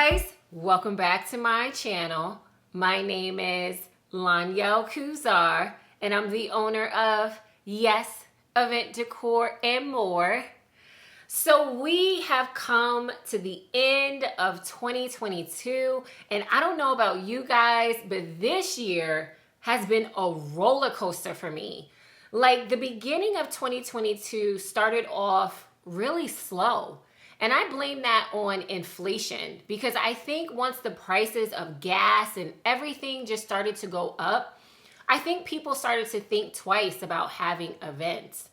guys, welcome back to my channel. My name is Lanyel Kuzar and I'm the owner of Yes Event Decor and More. So we have come to the end of 2022 and I don't know about you guys, but this year has been a roller coaster for me. Like the beginning of 2022 started off really slow. And I blame that on inflation because I think once the prices of gas and everything just started to go up, I think people started to think twice about having events.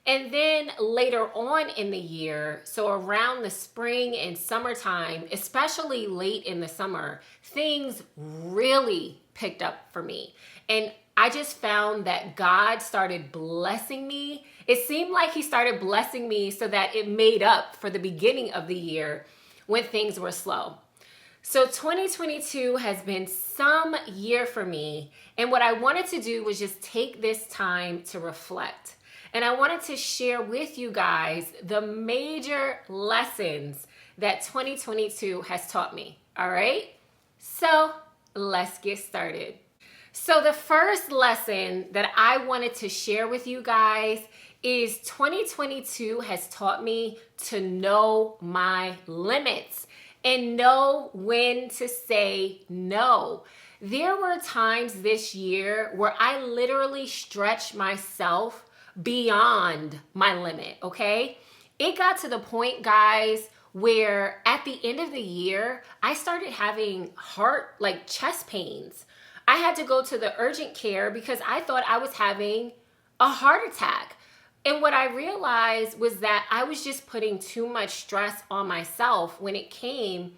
And then later on in the year, so around the spring and summertime, especially late in the summer, things really picked up for me. And I just found that God started blessing me. It seemed like he started blessing me so that it made up for the beginning of the year when things were slow. So 2022 has been some year for me. And what I wanted to do was just take this time to reflect. And I wanted to share with you guys the major lessons that 2022 has taught me. All right? So let's get started. So the first lesson that I wanted to share with you guys is 2022 has taught me to know my limits and know when to say no. There were times this year where I literally stretched myself beyond my limit, okay? It got to the point, guys, where at the end of the year, I started having chest pains. I had to go to the urgent care because I thought I was having a heart attack. And what I realized was that I was just putting too much stress on myself when it came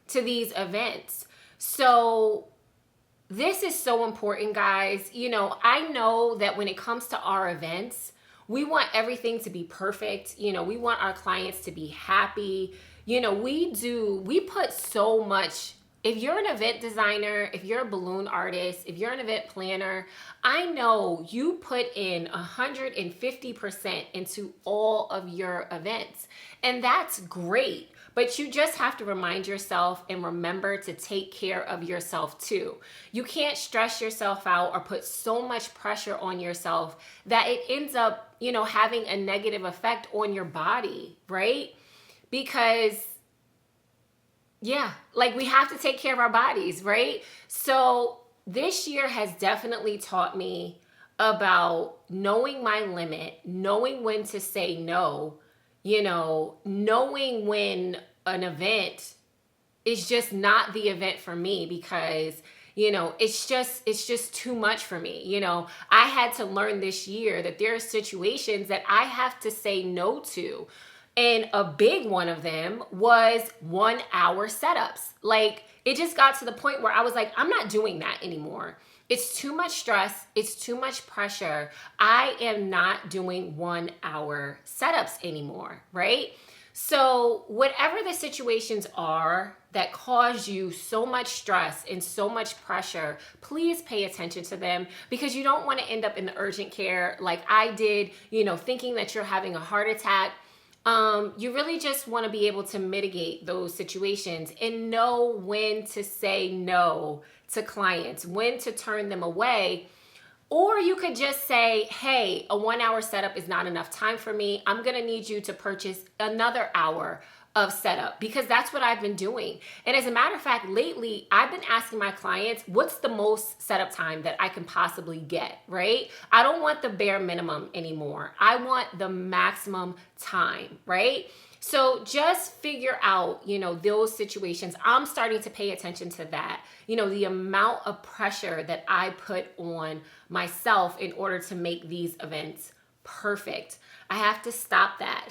to these events. So this is so important, guys. You know, I know that when it comes to our events, we want everything to be perfect. You know, we want our clients to be happy. You know, we put so much. If you're an event designer, if you're a balloon artist, if you're an event planner, I know you put in 150% into all of your events. And that's great. But you just have to remind yourself and remember to take care of yourself too. You can't stress yourself out or put so much pressure on yourself that it ends up, you know, having a negative effect on your body, right? Because we have to take care of our bodies, right? So this year has definitely taught me about knowing my limit, knowing when to say no, you know, knowing when an event is just not the event for me because, you know, it's just too much for me. You know, I had to learn this year that there are situations that I have to say no to. And a big one of them was 1 hour setups. Like it just got to the point where I was like, I'm not doing that anymore. It's too much stress. It's too much pressure. I am not doing 1 hour setups anymore, right? So whatever the situations are that cause you so much stress and so much pressure, please pay attention to them because you don't want to end up in the urgent care like I did, you know, thinking that you're having a heart attack. You really just want to be able to mitigate those situations and know when to say no to clients, when to turn them away. Or you could just say, hey, a 1 hour setup is not enough time for me. I'm going to need you to purchase another hour of setup because that's what I've been doing. And as a matter of fact, lately, I've been asking my clients, what's the most setup time that I can possibly get, right? I don't want the bare minimum anymore. I want the maximum time, right? So just figure out, you know, those situations. I'm starting to pay attention to that. You know, the amount of pressure that I put on myself in order to make these events perfect. I have to stop that.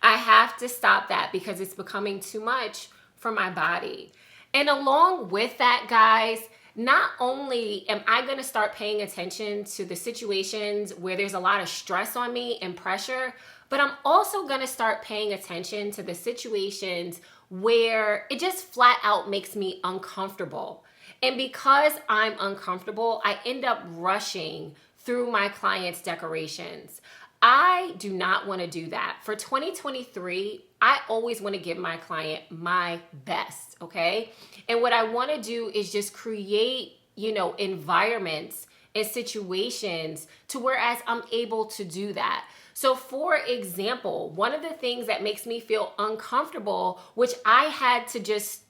I have to stop that because it's becoming too much for my body. And along with that, guys, not only am I going to start paying attention to the situations where there's a lot of stress on me and pressure, but I'm also going to start paying attention to the situations where it just flat out makes me uncomfortable. And because I'm uncomfortable, I end up rushing through my clients' decorations. I do not want to do that. For 2023, I always want to give my client my best, okay? And what I want to do is just create, environments and situations to whereas I'm able to do that. So for example, one of the things that makes me feel uncomfortable, which I had to just,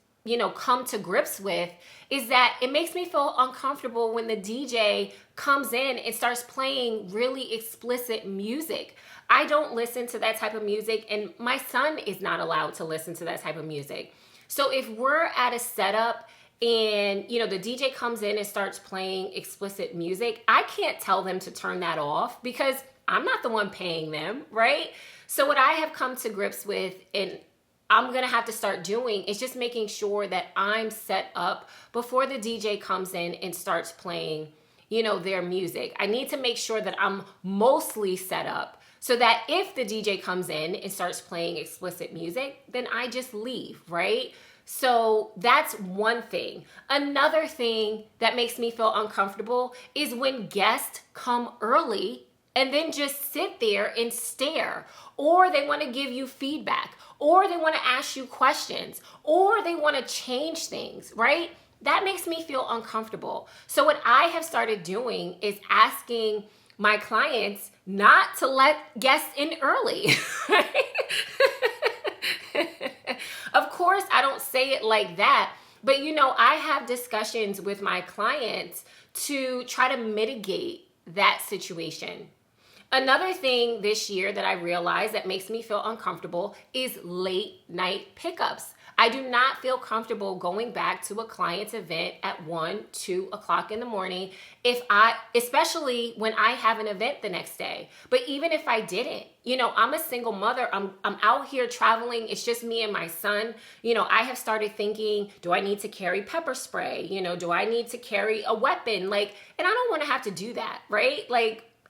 come to grips with, is that it makes me feel uncomfortable when the DJ comes in and starts playing really explicit music. I don't listen to that type of music, and my son is not allowed to listen to that type of music. So if we're at a setup and the DJ comes in and starts playing explicit music, I can't tell them to turn that off because I'm not the one paying them, right? So what I have come to grips with, and I'm gonna have to start doing, is just making sure that I'm set up before the DJ comes in and starts playing, their music. I need to make sure that I'm mostly set up so that if the DJ comes in and starts playing explicit music, then I just leave, right? So that's one thing. Another thing that makes me feel uncomfortable is when guests come early and then just sit there and stare, or they want to give you feedback, or they want to ask you questions, or they want to change things, right? That makes me feel uncomfortable. So what I have started doing is asking my clients not to let guests in early. Right? Of course, I don't say it like that, but I have discussions with my clients to try to mitigate that situation. Another thing this year that I realized that makes me feel uncomfortable is late night pickups. I do not feel comfortable going back to a client's event at 1, 2 o'clock in the morning, especially when I have an event the next day. But even if I didn't, I'm a single mother. I'm out here traveling. It's just me and my son. I have started thinking, do I need to carry pepper spray? Do I need to carry a weapon? And I don't want to have to do that, right?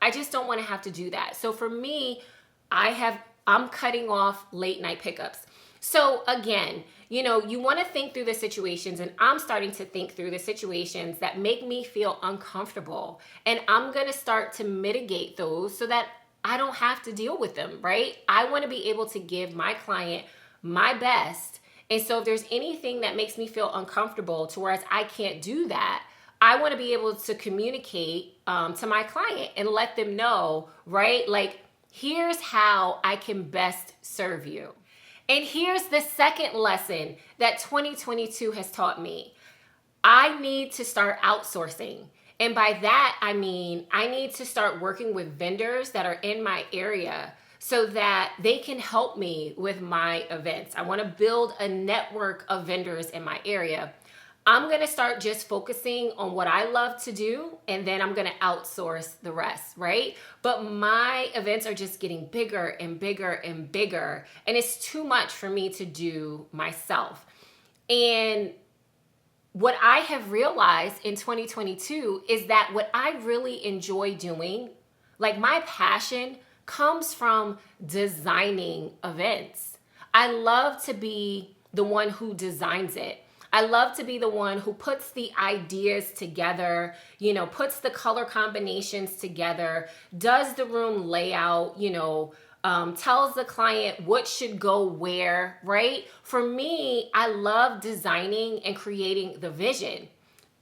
I just don't want to have to do that. So for me, I'm cutting off late night pickups. So again, you want to think through the situations, and I'm starting to think through the situations that make me feel uncomfortable. And I'm going to start to mitigate those so that I don't have to deal with them, right? I want to be able to give my client my best. And so if there's anything that makes me feel uncomfortable to whereas I can't do that, I want to be able to communicate to my client and let them know, right? Here's how I can best serve you. And here's the second lesson that 2022 has taught me. I need to start outsourcing. And by that, I mean, I need to start working with vendors that are in my area so that they can help me with my events. I want to build a network of vendors in my area. I'm going to start just focusing on what I love to do, and then I'm going to outsource the rest, right? But my events are just getting bigger and bigger and bigger, and it's too much for me to do myself. And what I have realized in 2022 is that what I really enjoy doing, my passion, comes from designing events. I love to be the one who designs it. I love to be the one who puts the ideas together, puts the color combinations together, does the room layout, tells the client what should go where, right? For me, I love designing and creating the vision.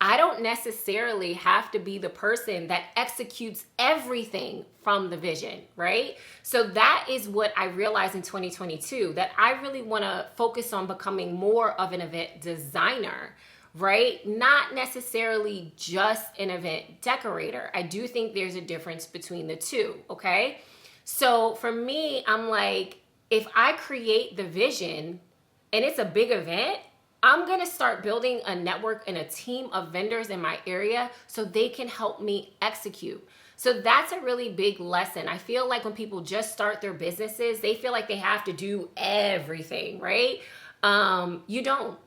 I don't necessarily have to be the person that executes everything from the vision, right? So that is what I realized in 2022, that I really want to focus on becoming more of an event designer, right? Not necessarily just an event decorator. I do think there's a difference between the two, okay? So for me, I'm if I create the vision and it's a big event, I'm going to start building a network and a team of vendors in my area so they can help me execute. So that's a really big lesson. I feel like when people just start their businesses, they feel like they have to do everything, right? You don't.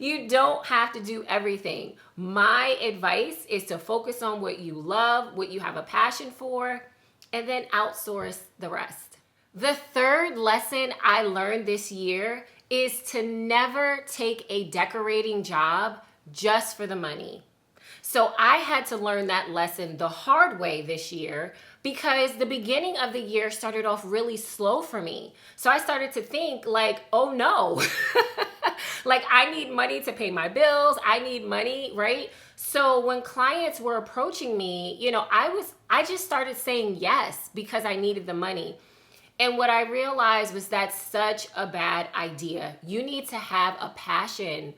You don't have to do everything. My advice is to focus on what you love, what you have a passion for, and then outsource the rest. The third lesson I learned this year is to never take a decorating job just for the money. So I had to learn that lesson the hard way this year because the beginning of the year started off really slow for me. So I started to think like, oh no, like I need money to pay my bills. I need money, right? So when clients were approaching me, I just started saying yes because I needed the money. And what I realized was that's such a bad idea. You need to have a passion,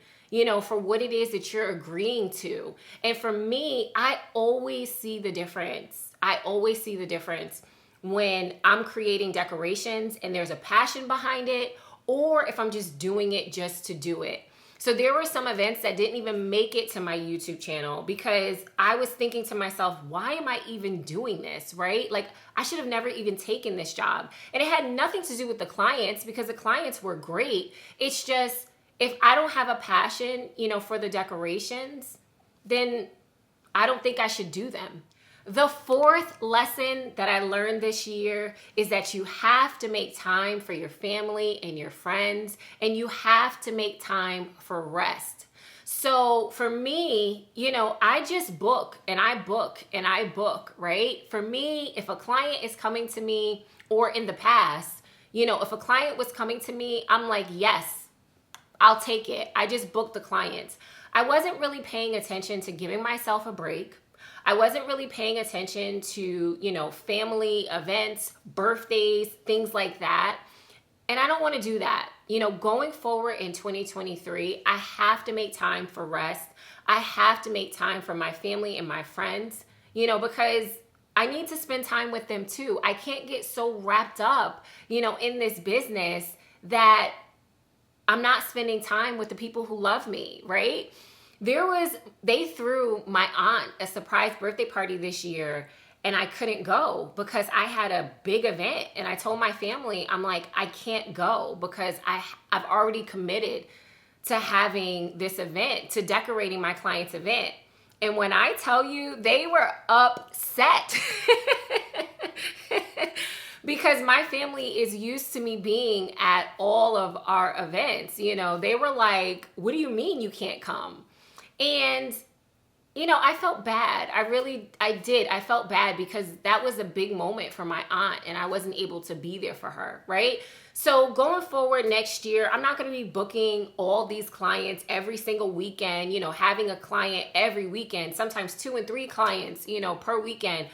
for what it is that you're agreeing to. And for me, I always see the difference. I always see the difference when I'm creating decorations and there's a passion behind it, or if I'm just doing it just to do it. So there were some events that didn't even make it to my YouTube channel because I was thinking to myself, why am I even doing this, right? Like I should have never even taken this job. And it had nothing to do with the clients because the clients were great. It's just, if I don't have a passion, for the decorations, then I don't think I should do them. The fourth lesson that I learned this year is that you have to make time for your family and your friends, and you have to make time for rest. So for me, I just book and I book and I book, right? For me, if a client is coming to me, or in the past, if a client was coming to me, I'm like, yes, I'll take it. I just booked the clients. I wasn't really paying attention to giving myself a break. I wasn't really paying attention to, family events, birthdays, things like that. And I don't want to do that. Going forward in 2023, I have to make time for rest. I have to make time for my family and my friends, because I need to spend time with them too. I can't get so wrapped up, in this business that I'm not spending time with the people who love me, right? They threw my aunt a surprise birthday party this year and I couldn't go because I had a big event. And I told my family, I'm like, I can't go because I've already committed to having this event, to decorating my client's event. And when I tell you, they were upset because my family is used to me being at all of our events. They were like, what do you mean you can't come? And, I felt bad. I did. I felt bad because that was a big moment for my aunt and I wasn't able to be there for her, right? So going forward next year, I'm not going to be booking all these clients every single weekend, having a client every weekend, sometimes 2 and 3 clients, per weekend.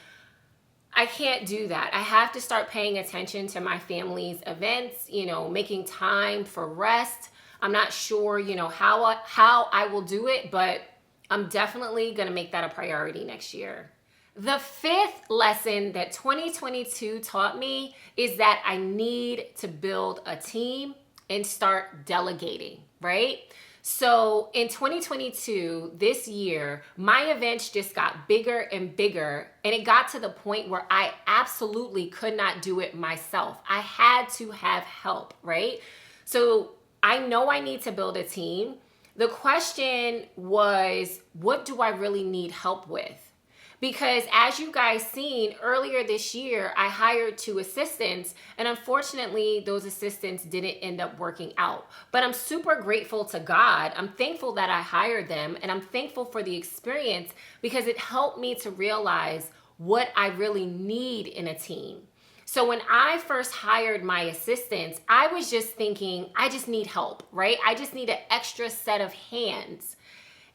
I can't do that. I have to start paying attention to my family's events, making time for rest. I'm not sure, how I will do it, but I'm definitely going to make that a priority next year. The fifth lesson that 2022 taught me is that I need to build a team and start delegating, right? So in 2022, this year, my events just got bigger and bigger, and it got to the point where I absolutely could not do it myself. I had to have help, right? So I know I need to build a team. The question was, what do I really need help with? Because as you guys seen earlier this year, I hired 2 assistants and unfortunately those assistants didn't end up working out. But I'm super grateful to God. I'm thankful that I hired them and I'm thankful for the experience because it helped me to realize what I really need in a team. So when I first hired my assistants, I was just thinking, I just need help, right? I just need an extra set of hands.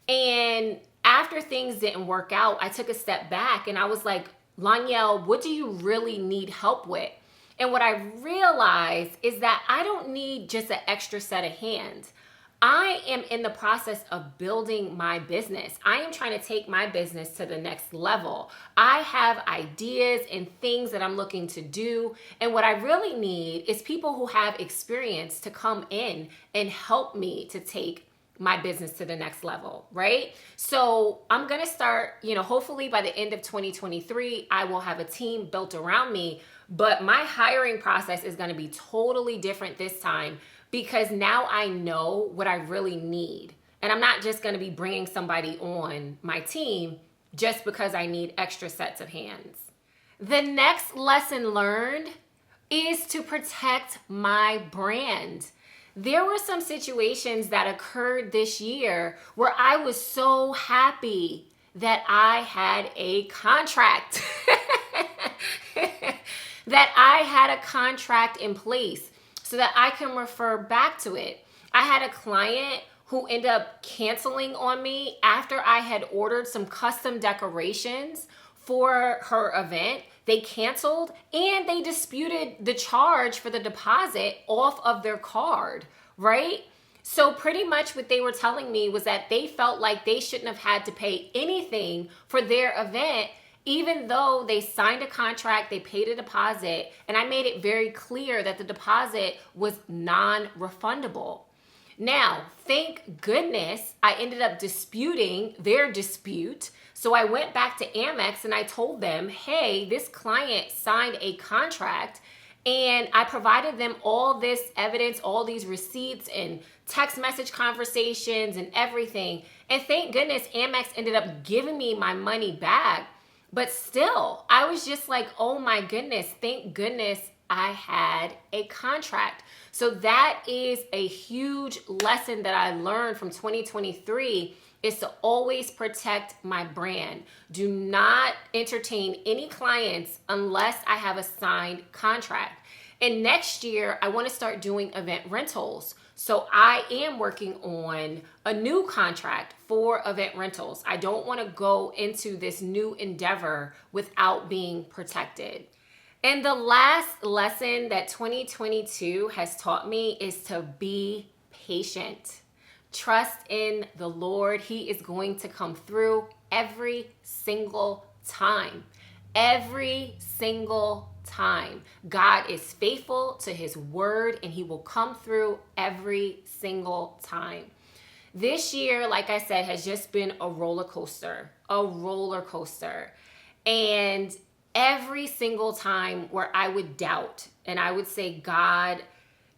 And after things didn't work out, I took a step back and I was like, Lanyelle, what do you really need help with? And what I realized is that I don't need just an extra set of hands. I am in the process of building my business. I am trying to take my business to the next level. I have ideas and things that I'm looking to do. And what I really need is people who have experience to come in and help me to take my business to the next level, right? So I'm going to start, hopefully by the end of 2023, I will have a team built around me, but my hiring process is going to be totally different this time because now I know what I really need. And I'm not just going to be bringing somebody on my team just because I need extra sets of hands. The next lesson learned is to protect my brand. There were some situations that occurred this year where I was so happy that I had a contract. That I had a contract in place so that I can refer back to it. I had a client who ended up canceling on me after I had ordered some custom decorations for her event. They canceled and they disputed the charge for the deposit off of their card, right? So pretty much what they were telling me was that they felt like they shouldn't have had to pay anything for their event, even though they signed a contract, they paid a deposit, and I made it very clear that the deposit was non-refundable. Now, thank goodness I ended up disputing their dispute. So I went back to Amex and I told them, hey, this client signed a contract, and I provided them all this evidence, all these receipts and text message conversations and everything. And thank goodness Amex ended up giving me my money back. But still, I was just like, oh my goodness, thank goodness I had a contract. So that is a huge lesson that I learned from 2023, is to always protect my brand. Do not entertain any clients unless I have a signed contract. And next year, I want to start doing event rentals. So I am working on a new contract for event rentals. I don't want to go into this new endeavor without being protected. And the last lesson that 2022 has taught me is to be patient. Trust in the Lord. He is going to come through every single time. Every single time. God is faithful to his word, and he will come through every single time. This year, like I said, has just been a roller coaster. And every single time where I would doubt and I would say, God,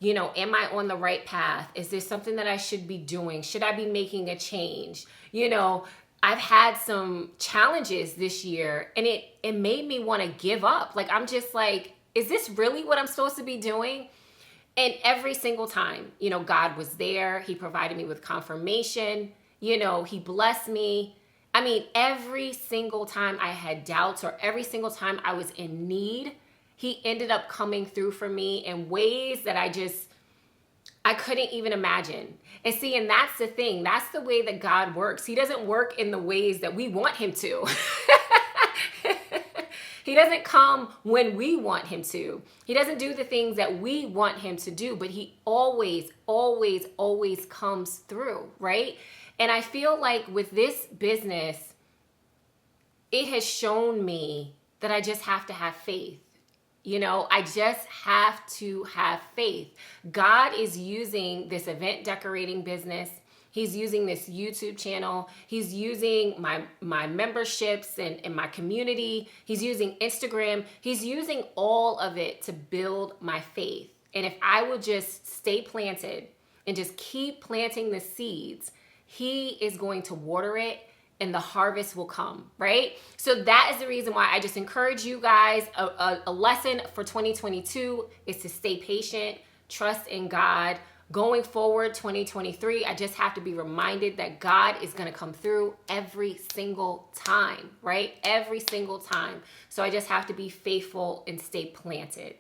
am I on the right path? Is there something that I should be doing? Should I be making a change? I've had some challenges this year, and it made me want to give up. Like, I'm just like, is this really what I'm supposed to be doing? And every single time, God was there. He provided me with confirmation. He blessed me. I mean, every single time I had doubts or every single time I was in need, he ended up coming through for me in ways that I couldn't even imagine. And see, and that's the thing. That's the way that God works. He doesn't work in the ways that we want him to. He doesn't come when we want him to. He doesn't do the things that we want him to do, but he always, always, always comes through, right? And I feel like with this business, it has shown me that I just have to have faith. I just have to have faith. God is using this event decorating business. He's using this YouTube channel. He's using my memberships and my community. He's using Instagram. He's using all of it to build my faith. And if I will just stay planted and just keep planting the seeds, he is going to water it and the harvest will come, right? So that is the reason why I just encourage you guys. A lesson for 2022 is to stay patient, trust in God. Going forward, 2023, I just have to be reminded that God is going to come through every single time, right? Every single time. So I just have to be faithful and stay planted.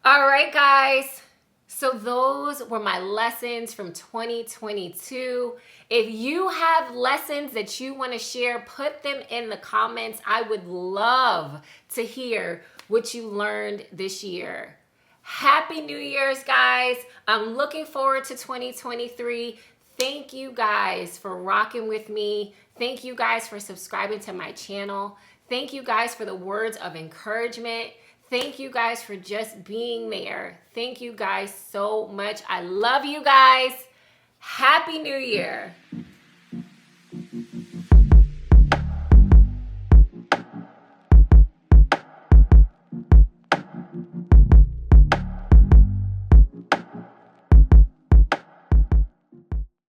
All right, guys. So those were my lessons from 2022. If you have lessons that you want to share, put them in the comments. I would love to hear what you learned this year. Happy New Year's, guys. I'm looking forward to 2023. Thank you guys for rocking with me. Thank you guys for subscribing to my channel. Thank you guys for the words of encouragement. Thank you guys for just being there. Thank you guys so much. I love you guys. Happy New Year.